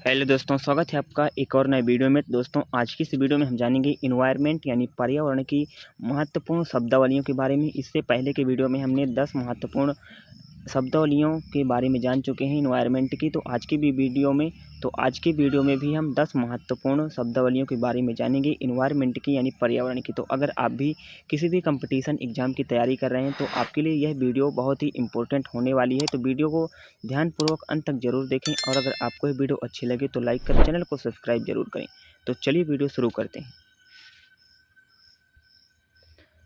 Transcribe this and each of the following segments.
Hello दोस्तों, स्वागत है आपका एक और नए वीडियो में। दोस्तों, आज की इस वीडियो में हम जानेंगे इन्वायरमेंट यानी पर्यावरण की महत्वपूर्ण शब्दावलियों के बारे में। इससे पहले के वीडियो में हमने 10 महत्वपूर्ण शब्दावलियों के बारे में जान चुके हैं इन्वायरमेंट की। तो आज की वीडियो में भी हम 10 महत्वपूर्ण शब्दावलियों के बारे में जानेंगे इन्वायरमेंट की यानी पर्यावरण की। तो अगर आप भी किसी भी कंपटीशन एग्ज़ाम की तैयारी कर रहे हैं तो आपके लिए यह वीडियो बहुत ही इम्पोर्टेंट होने वाली है। तो वीडियो को ध्यानपूर्वक अंत तक ज़रूर देखें और अगर आपको ये वीडियो अच्छी लगे तो लाइक करें, चैनल को सब्सक्राइब ज़रूर करें। तो चलिए वीडियो शुरू करते हैं।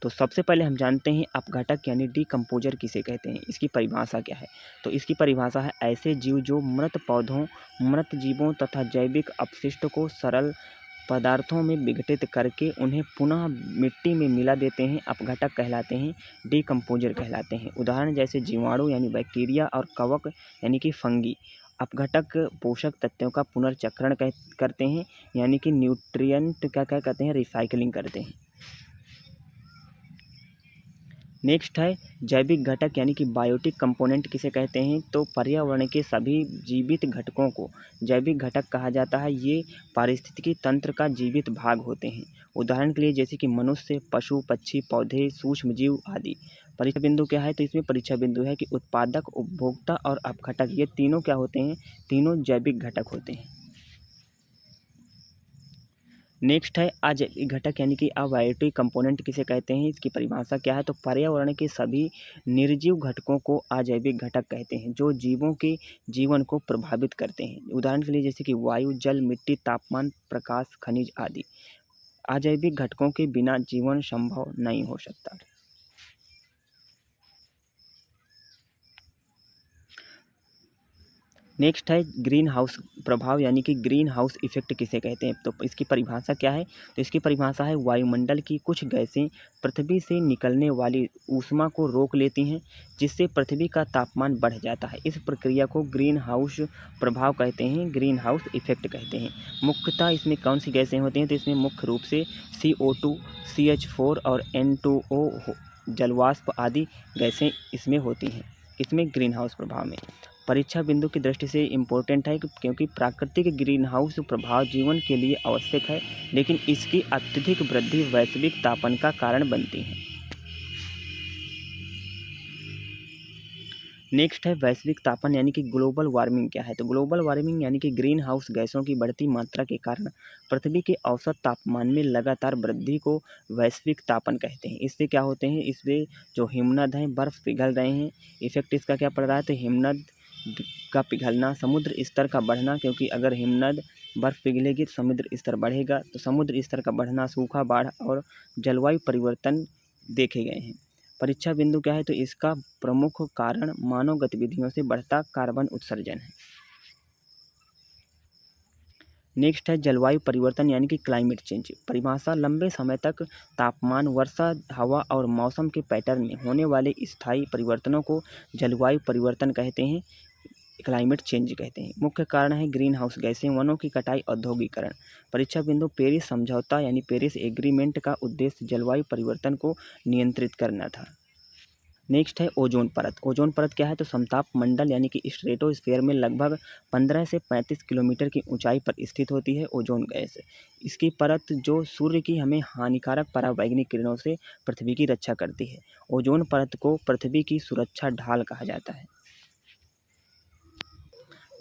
तो सबसे पहले हम जानते हैं अपघटक यानी डिकम्पोजर किसे कहते हैं, इसकी परिभाषा क्या है। तो इसकी परिभाषा है ऐसे जीव जो मृत पौधों, मृत जीवों तथा जैविक अपशिष्ट को सरल पदार्थों में विघटित करके उन्हें पुनः मिट्टी में मिला देते हैं, अपघटक कहलाते हैं, डिकम्पोजर कहलाते हैं। उदाहरण जैसे जीवाणु यानी बैक्टीरिया और कवक यानी कि फंगी। अपघटक पोषक तत्वों का पुनर्चक्रण करते हैं यानी कि न्यूट्रिएंट क्या क्या कहते हैं, रिसाइकलिंग करते हैं। नेक्स्ट है जैविक घटक यानी कि बायोटिक कंपोनेंट किसे कहते हैं। तो पर्यावरण के सभी जीवित घटकों को जैविक घटक कहा जाता है। ये पारिस्थितिकी तंत्र का जीवित भाग होते हैं। उदाहरण के लिए जैसे कि मनुष्य, पशु, पक्षी, पौधे, सूक्ष्मजीव आदि। परीक्षा बिंदु क्या है, तो इसमें परीक्षा बिंदु है कि उत्पादक, उपभोक्ता और अपघटक ये तीनों क्या होते हैं, तीनों जैविक घटक होते हैं। नेक्स्ट है अजैविक घटक यानी कि अबायोटिक कंपोनेंट किसे कहते हैं, इसकी परिभाषा क्या है। तो पर्यावरण के सभी निर्जीव घटकों को अजैविक घटक कहते हैं जो जीवों के जीवन को प्रभावित करते हैं। उदाहरण के लिए जैसे कि वायु, जल, मिट्टी, तापमान, प्रकाश, खनिज आदि। अजैविक घटकों के बिना जीवन संभव नहीं हो सकता। नेक्स्ट है ग्रीन हाउस प्रभाव यानी कि ग्रीन हाउस इफेक्ट किसे कहते हैं। तो इसकी परिभाषा क्या है, तो इसकी परिभाषा है वायुमंडल की कुछ गैसें पृथ्वी से निकलने वाली ऊष्मा को रोक लेती हैं जिससे पृथ्वी का तापमान बढ़ जाता है। इस प्रक्रिया को ग्रीन हाउस प्रभाव कहते हैं, ग्रीन हाउस इफेक्ट कहते हैं। मुख्यतः इसमें कौन सी गैसें होती हैं, तो इसमें मुख्य रूप से CO2, CH4 और N2O जलवाष्प आदि गैसें इसमें होती हैं, इसमें ग्रीन हाउस प्रभाव में। परीक्षा बिंदु की दृष्टि से इम्पोर्टेंट है क्योंकि प्राकृतिक ग्रीन हाउस प्रभाव जीवन के लिए आवश्यक है लेकिन इसकी अत्यधिक वृद्धि वैश्विक तापन का कारण बनती है। नेक्स्ट है वैश्विक तापन यानी कि ग्लोबल वार्मिंग क्या है। तो ग्लोबल वार्मिंग यानी कि ग्रीन हाउस गैसों की बढ़ती मात्रा के कारण पृथ्वी के औसत तापमान में लगातार वृद्धि को वैश्विक तापन कहते हैं। इससे क्या होते हैं, इससे जो हिमनद हैं बर्फ़ पिघल रहे हैं। इफेक्ट इसका क्या पड़ रहा है, तो हिमनद का पिघलना, समुद्र स्तर का बढ़ना, क्योंकि अगर हिमनद बर्फ़ पिघलेगी तो समुद्र स्तर बढ़ेगा, तो समुद्र स्तर का बढ़ना, सूखा, बाढ़ और जलवायु परिवर्तन देखे गए हैं। परीक्षा बिंदु क्या है, तो इसका प्रमुख कारण मानव गतिविधियों से बढ़ता कार्बन उत्सर्जन है। नेक्स्ट है जलवायु परिवर्तन यानी कि क्लाइमेट चेंज। परिभाषा लंबे समय तक तापमान, वर्षा, हवा और मौसम के पैटर्न में होने वाले स्थायी परिवर्तनों को जलवायु परिवर्तन कहते हैं, क्लाइमेट चेंज कहते हैं। मुख्य कारण है ग्रीन हाउस गैसें, वनों की कटाई, औद्योगिकरण। परीक्षा बिंदु पेरिस समझौता यानी पेरिस एग्रीमेंट का उद्देश्य जलवायु परिवर्तन को नियंत्रित करना था। नेक्स्ट है ओजोन परत। ओजोन परत क्या है, तो समताप मंडल यानी कि स्ट्रेटोस्फेयर में लगभग 15 से 35 किलोमीटर की ऊंचाई पर स्थित होती है ओजोन गैस। इसकी परत जो सूर्य की हमें हानिकारक पराबैंगनी किरणों से पृथ्वी की रक्षा करती है। ओजोन परत को पृथ्वी की सुरक्षा ढाल कहा जाता है।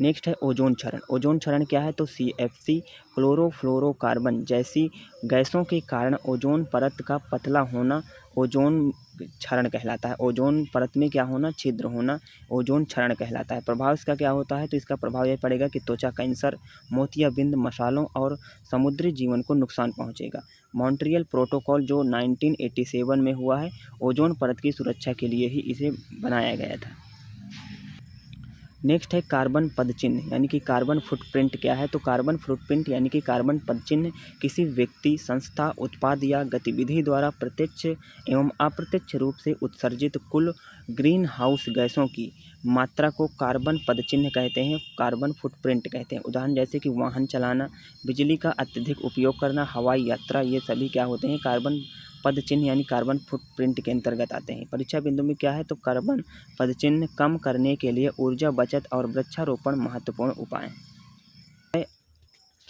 नेक्स्ट है ओजोन क्षरण। ओजोन क्षरण क्या है, तो CFC क्लोरोफ्लोरोकार्बन जैसी गैसों के कारण ओजोन परत का पतला होना ओजोन क्षरण कहलाता है। ओजोन परत में क्या होना, छिद्र होना ओजोन क्षरण कहलाता है। प्रभाव इसका क्या होता है, तो इसका प्रभाव यह पड़ेगा कि त्वचा कैंसर, मोतियाबिंद, मसालों और समुद्री जीवन को नुकसान पहुंचेगा। मॉन्ट्रियल प्रोटोकॉल जो 1987 में हुआ है, ओजोन परत की सुरक्षा के लिए ही इसे बनाया गया था। नेक्स्ट है कार्बन पदचिह्न यानी कि कार्बन फुटप्रिंट क्या है, तो कार्बन फुटप्रिंट यानी कि कार्बन पदचिह्न किसी व्यक्ति, संस्था, उत्पाद या गतिविधि द्वारा प्रत्यक्ष एवं अप्रत्यक्ष रूप से उत्सर्जित कुल ग्रीन हाउस गैसों की मात्रा को कार्बन पदचिह्न कहते हैं, कार्बन फुटप्रिंट कहते हैं। उदाहरण जैसे कि वाहन चलाना, बिजली का अत्यधिक उपयोग करना, हवाई यात्रा, ये सभी क्या होते हैं, कार्बन पदचिह्न यानी कार्बन फुटप्रिंट के अंतर्गत आते हैं। परीक्षा बिंदु में क्या है, तो कार्बन पदचिह्न कम करने के लिए ऊर्जा बचत और वृक्षारोपण महत्वपूर्ण उपाय हैं।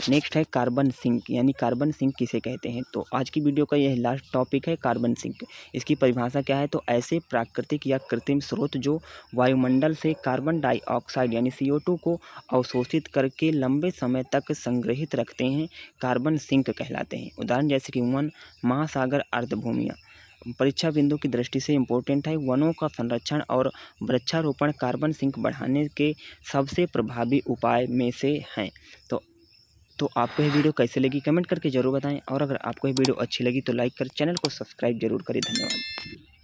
नेक्स्ट है कार्बन सिंक, यानी कार्बन सिंक किसे कहते हैं। तो आज की वीडियो का यह लास्ट टॉपिक है कार्बन सिंक। इसकी परिभाषा क्या है, तो ऐसे प्राकृतिक या कृत्रिम स्रोत जो वायुमंडल से कार्बन डाइऑक्साइड यानी CO2 को अवशोषित करके लंबे समय तक संग्रहित रखते हैं, कार्बन सिंक कहलाते हैं। उदाहरण जैसे कि वन, महासागर, अर्धभूमियाँ। परीक्षा बिंदु की दृष्टि से इम्पोर्टेंट है, वनों का संरक्षण और वृक्षारोपण कार्बन सिंक बढ़ाने के सबसे प्रभावी उपाय में से हैं। तो आपको ये वीडियो कैसे लगी कमेंट करके ज़रूर बताएं, और अगर आपको ये वीडियो अच्छी लगी तो लाइक कर चैनल को सब्सक्राइब जरूर करें। धन्यवाद।